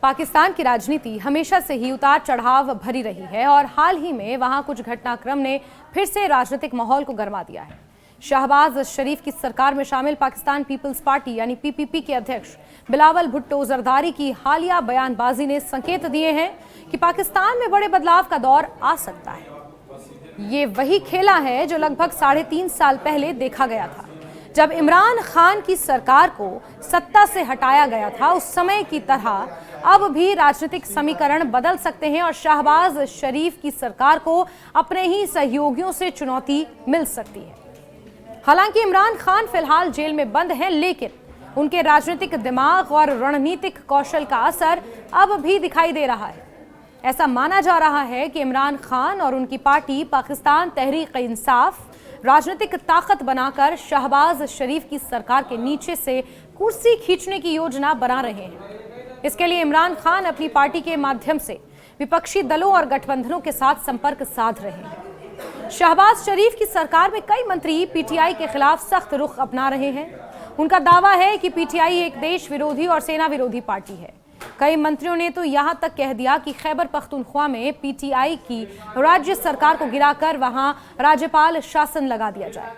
पाकिस्तान की राजनीति हमेशा से ही उतार चढ़ाव भरी रही है और हाल ही में वहां कुछ घटनाक्रम ने फिर से राजनीतिक माहौल को गरमा दिया है। शहबाज शरीफ की सरकार में शामिल पाकिस्तान पीपल्स पार्टी यानी पीपीपी के अध्यक्ष बिलावल भुट्टो जरदारी की हालिया बयानबाजी ने संकेत दिए हैं कि पाकिस्तान में बड़े बदलाव का दौर आ सकता है। ये वही खेला है जो लगभग 3.5 साल पहले देखा गया था, जब इमरान खान की सरकार को सत्ता से हटाया गया था। उस समय की तरह अब भी राजनीतिक समीकरण बदल सकते हैं और शहबाज शरीफ की सरकार को अपने ही सहयोगियों से चुनौती मिल सकती है। हालांकि इमरान खान फिलहाल जेल में बंद हैं, लेकिन उनके राजनीतिक दिमाग और रणनीतिक कौशल का असर अब भी दिखाई दे रहा है। ऐसा माना जा रहा है कि इमरान खान और उनकी पार्टी पाकिस्तान तहरीक-ए-इंसाफ राजनीतिक ताकत बनाकर शहबाज शरीफ की सरकार के नीचे से कुर्सी खींचने की योजना बना रहे हैं। इसके लिए इमरान खान अपनी पार्टी के माध्यम से विपक्षी दलों और गठबंधनों के साथ संपर्क साध रहे हैं। शहबाज शरीफ की सरकार में कई मंत्री पीटीआई के खिलाफ सख्त रुख अपना रहे हैं। उनका दावा है कि पीटीआई एक देश विरोधी और सेना विरोधी पार्टी है। कई मंत्रियों ने तो यहां तक कह दिया कि खैबर पख्तूनख्वा में पीटीआई की राज्य सरकार को गिराकर वहां राज्यपाल शासन लगा दिया जाए।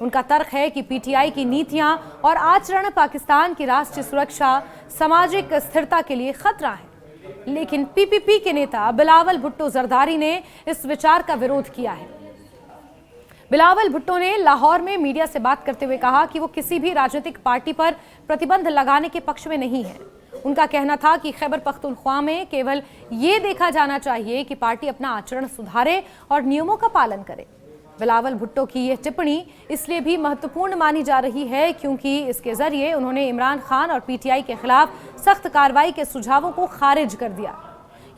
उनका तर्क है कि पीटीआई की नीतियां और आचरण पाकिस्तान की राष्ट्रीय सुरक्षा, सामाजिक स्थिरता के लिए खतरा है। लेकिन पीपीपी के नेता बिलावल भुट्टो जरदारी ने इस विचार का विरोध किया है। बिलावल भुट्टो ने लाहौर में मीडिया से बात करते हुए कहा कि वो किसी भी राजनीतिक पार्टी पर प्रतिबंध लगाने के पक्ष में नहीं है। उनका कहना था कि खैबर पख्तूनख्वा में केवल ये देखा जाना चाहिए कि पार्टी अपना आचरण सुधारे और नियमों का पालन करे। बिलावल भुट्टो की यह टिप्पणी इसलिए भी महत्वपूर्ण मानी जा रही है क्योंकि इसके जरिए उन्होंने इमरान खान और पीटीआई के खिलाफ सख्त कार्रवाई के सुझावों को खारिज कर दिया।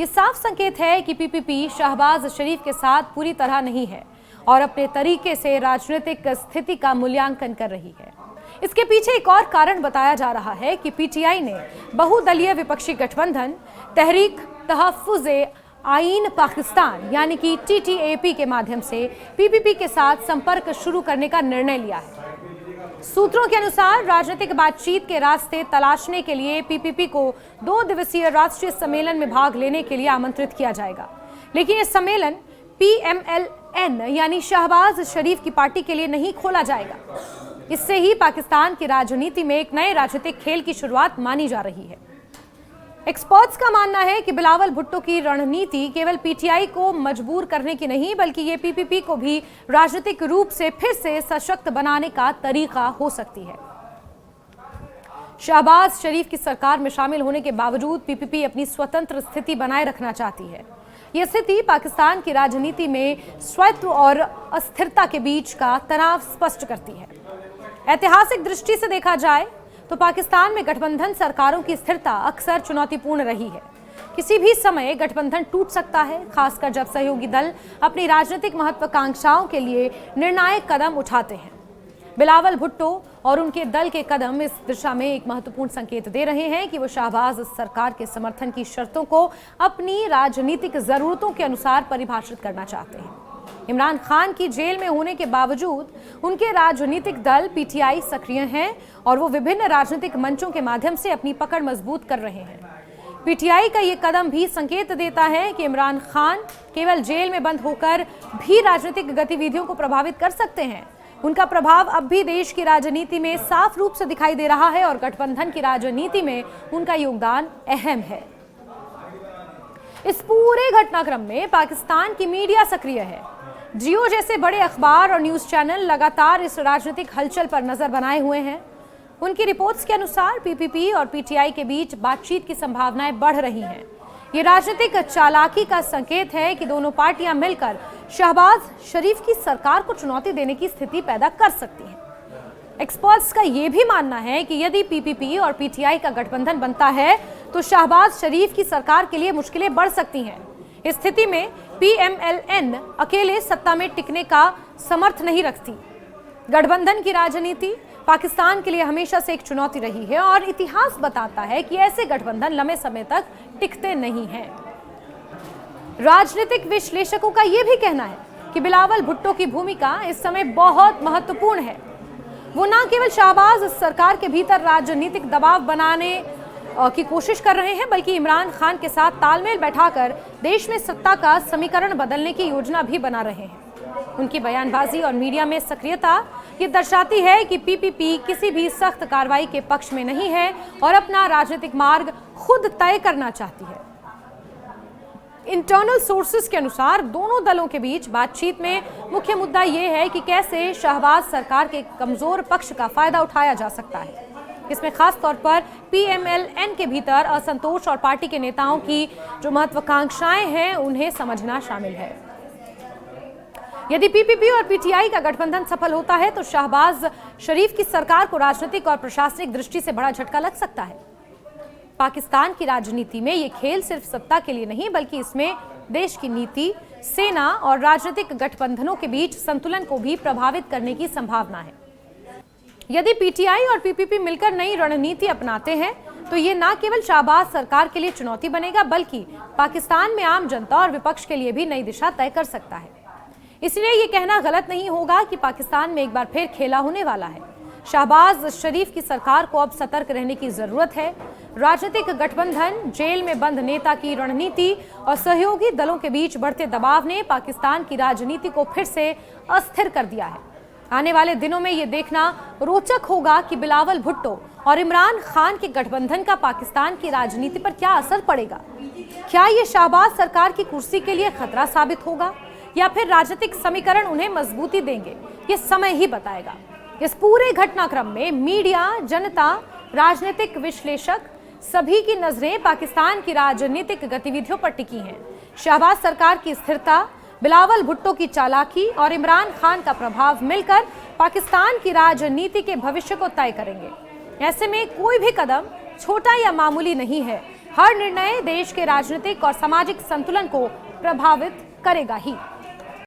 ये साफ संकेत है कि पीपीपी शहबाज शरीफ के साथ पूरी तरह नहीं है और अपने तरीके से राजनीतिक स्थिति का मूल्यांकन कर रही है। इसके पीछे एक और कारण बताया जा रहा है कि पीटीआई ने बहुदलीय विपक्षी गठबंधन तहरीक तहफ्फुज़ आईन पाकिस्तान यानी कि टीटीएपी के माध्यम से पीपीपी के साथ संपर्क शुरू करने का निर्णय लिया है। सूत्रों के अनुसार राजनीतिक बातचीत के रास्ते तलाशने के लिए पीपीपी को 2 दिवसीय राष्ट्रीय सम्मेलन में भाग लेने के लिए आमंत्रित किया जाएगा। लेकिन यह सम्मेलन पीएमएलएन यानी शहबाज शरीफ की पार्टी के लिए नहीं खोला जाएगा। इससे ही पाकिस्तान की राजनीति में एक नए राजनीतिक खेल की शुरुआत मानी जा रही है। एक्सपर्ट्स का मानना है कि बिलावल भुट्टो की रणनीति केवल पीटीआई को मजबूर करने की नहीं, बल्कि ये पीपीपी को भी राजनीतिक रूप से फिर से सशक्त बनाने का तरीका हो सकती है। शहबाज शरीफ की सरकार में शामिल होने के बावजूद पीपीपी अपनी स्वतंत्र स्थिति बनाए रखना चाहती है। यह स्थिति पाकिस्तान की राजनीति में स्वायत्त और अस्थिरता के बीच का तनाव स्पष्ट करती है। ऐतिहासिक दृष्टि से देखा जाए तो पाकिस्तान में गठबंधन सरकारों की स्थिरता अक्सर चुनौतीपूर्ण रही है। किसी भी समय गठबंधन टूट सकता है, खासकर जब सहयोगी दल अपनी राजनीतिक महत्वाकांक्षाओं के लिए निर्णायक कदम उठाते हैं। बिलावल भुट्टो और उनके दल के कदम इस दिशा में एक महत्वपूर्ण संकेत दे रहे हैं कि वो शहबाज सरकार के समर्थन की शर्तों को अपनी राजनीतिक जरूरतों के अनुसार परिभाषित करना चाहते हैं। इमरान खान की जेल में होने के बावजूद उनके राजनीतिक दल पीटीआई सक्रिय हैं और वो विभिन्न राजनीतिक मंचों के माध्यम से अपनी पकड़ मजबूत कर रहे हैं। पीटीआई का ये कदम भी संकेत देता है कि इमरान खान केवल जेल में बंद होकर भी राजनीतिक गतिविधियों को प्रभावित कर सकते हैं। उनका प्रभाव अब भी देश की राजनीति में साफ रूप से दिखाई दे रहा है और गठबंधन की राजनीति में उनका योगदान अहम है। इस पूरे घटनाक्रम में पाकिस्तान की मीडिया सक्रिय है। जियो जैसे बड़े अखबार और न्यूज़ चैनल लगातार इस राजनीतिक हलचल पर नजर बनाए हुए हैं। उनकी रिपोर्ट्स के अनुसार पीपीपी और पीटीआई के बीच बातचीत की संभावनाएं बढ़ रही हैं। ये राजनीतिक चालाकी का संकेत है कि दोनों पार्टियां मिलकर शहबाज शरीफ की सरकार को चुनौती देने की स्थिति पैदा कर सकती हैं। एक्सपर्ट्स का यह भी मानना है कि यदि पीपीपी और पीटीआई का गठबंधन बनता है तो शहबाज शरीफ की सरकार के लिए मुश्किलें बढ़ सकती हैं। इस स्थिति में पीएमएलएन अकेले सत्ता में टिकने का समर्थ नहीं रखती। गठबंधन की राजनीति पाकिस्तान के लिए हमेशा से एक चुनौती रही है और इतिहास बताता है कि ऐसे गठबंधन लंबे समय तक टिकते नहीं हैं। राजनीतिक विश्लेषकों का यह भी कहना है कि बिलावल भुट्टो की भूमिका इस समय बहुत महत्वपूर्ण है। वो न केवल शहबाज सरकार के भीतर राजनीतिक दबाव बनाने की कोशिश कर रहे हैं, बल्कि इमरान खान के साथ तालमेल बैठाकर देश में सत्ता का समीकरण बदलने की योजना भी बना रहे हैं। उनकी बयानबाजी और मीडिया में सक्रियता ये दर्शाती है कि पीपीपी किसी भी सख्त कार्रवाई के पक्ष में नहीं है और अपना राजनीतिक मार्ग खुद तय करना चाहती है। इंटरनल सोर्सेस के अनुसार दोनों दलों के बीच बातचीत में मुख्य मुद्दा यह है कि कैसे शहबाज सरकार के कमजोर पक्ष का फायदा उठाया जा सकता है। इसमें खास तौर पर पीएमएलएन के भीतर असंतोष और पार्टी के नेताओं की जो महत्वाकांक्षाएं हैं उन्हें समझना शामिल है। यदि पीपीपी और पीटीआई का गठबंधन सफल होता है तो शहबाज शरीफ की सरकार को राजनीतिक और प्रशासनिक दृष्टि से बड़ा झटका लग सकता है। पाकिस्तान की राजनीति में ये खेल सिर्फ सत्ता के लिए नहीं, बल्कि इसमें देश की नीति, सेना और राजनीतिक गठबंधनों के बीच संतुलन को भी प्रभावित करने की संभावना है। यदि पीटीआई और पीपीपी मिलकर नई रणनीति अपनाते हैं तो ये न केवल शहबाज सरकार के लिए चुनौती बनेगा, बल्कि पाकिस्तान में आम जनता और विपक्ष के लिए भी नई दिशा तय कर सकता है। इसलिए ये कहना गलत नहीं होगा कि पाकिस्तान में एक बार फिर खेला होने वाला है। शहबाज शरीफ की सरकार को अब सतर्क रहने की जरूरत है। राजनीतिक गठबंधन, जेल में बंद नेता की रणनीति और सहयोगी दलों के बीच बढ़ते दबाव ने पाकिस्तान की राजनीति को फिर से अस्थिर कर दिया है। आने वाले दिनों में ये देखना रोचक होगा कि बिलावल भुट्टो और इमरान खान के गठबंधन का पाकिस्तान की राजनीति पर क्या असर पड़ेगा। क्या ये शहबाज सरकार की कुर्सी के लिए खतरा साबित होगा या फिर राजनीतिक समीकरण उन्हें मजबूती देंगे, ये समय ही बताएगा। इस पूरे घटनाक्रम में मीडिया, जनता, राजनीतिक विश्लेषक सभी की नजरें पाकिस्तान की राजनीतिक गतिविधियों पर टिकी हैं। शहबाज सरकार की स्थिरता, बिलावल भुट्टो की चालाकी और इमरान खान का प्रभाव मिलकर पाकिस्तान की राजनीति के भविष्य को तय करेंगे। ऐसे में कोई भी कदम छोटा या मामूली नहीं है। हर निर्णय देश के राजनीतिक और सामाजिक संतुलन को प्रभावित करेगा ही।